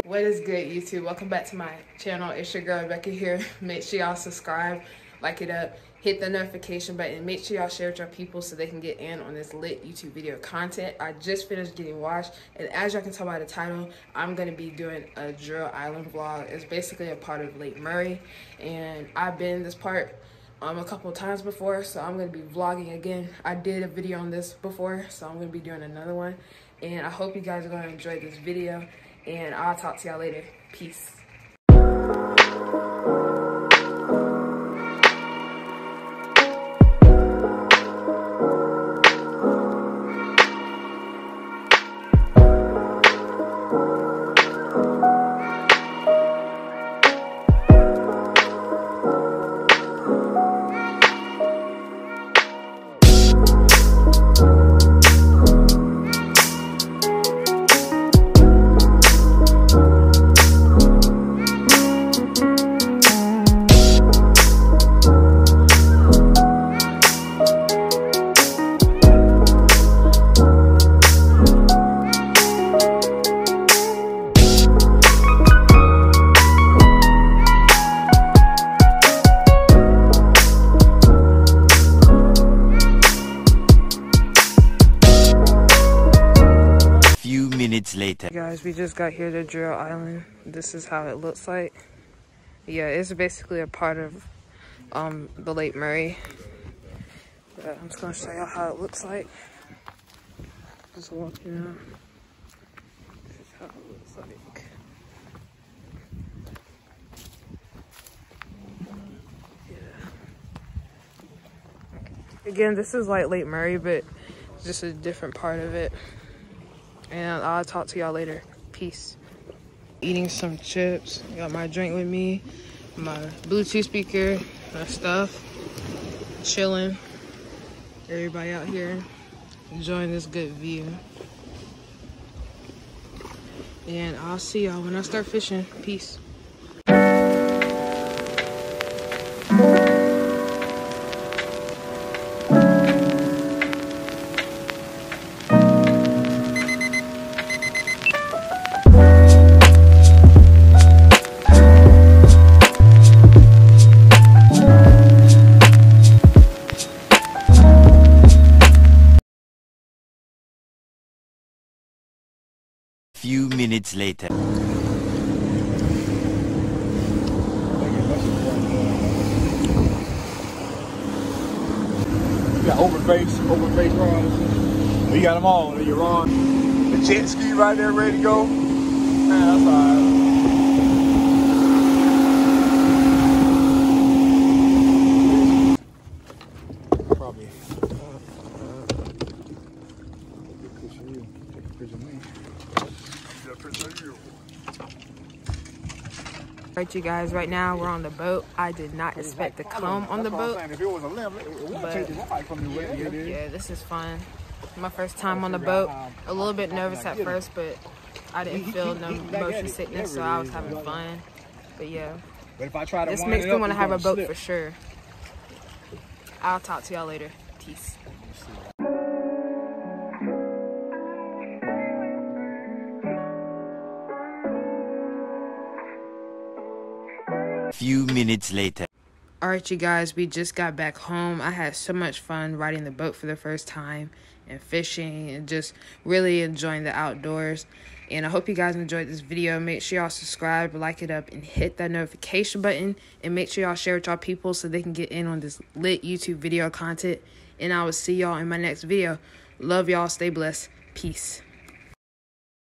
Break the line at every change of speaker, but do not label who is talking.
What is good, YouTube? Welcome back to my channel. It's your girl Rebecca here. Make sure y'all subscribe, like it up, hit the notification button. Make sure y'all share with your people so they can get in on this lit YouTube video content. I just finished getting washed, and as y'all can tell by the title, I'm going to be doing a Drill Island vlog. It's basically a part of Lake Murray, and I've been in this part a couple of times before, so I'm going to be vlogging again. I did a video on this before, so I'm going to be doing another one, and I hope you guys are going to enjoy this video, and I'll talk to y'all later. Peace.
Later.
Guys, we just got here to Drill Island. This is how it looks like. Yeah, it's basically a part of the Lake Murray. But I'm just gonna show y'all how it looks like. Just walking out. This is how it looks like. Yeah. Again, this is like Lake Murray, but just a different part of it. And I'll talk to y'all later. Peace. Eating some chips. Got my drink with me, my Bluetooth speaker, my stuff. Chilling. Everybody out here enjoying this good view. And I'll see y'all when I start fishing. Peace.
Few minutes later.
You got overface rods. You got them all. Your rod, the jet ski right there, ready to go. Man, that's all right. Probably. Take a picture of you. Take a picture of me.
Alright, you guys, right now we're on the boat. I did not expect to come on the boat.
If it was a limb, it wouldn't take the ride from you.
Yeah, this is fun. My first time on the boat. A little bit nervous at first, but I didn't feel no motion sickness, so I was having fun. But yeah, this makes me want to have a boat for sure. I'll talk to y'all later. Peace.
Few minutes later.
Alright, you guys, we just got back home. I had so much fun riding the boat for the first time and fishing and just really enjoying the outdoors. And I hope you guys enjoyed this video. Make sure y'all subscribe, like it up, and hit that notification button. And make sure y'all share with y'all people so they can get in on this lit YouTube video content. And I will see y'all in my next video. Love y'all. Stay blessed. Peace.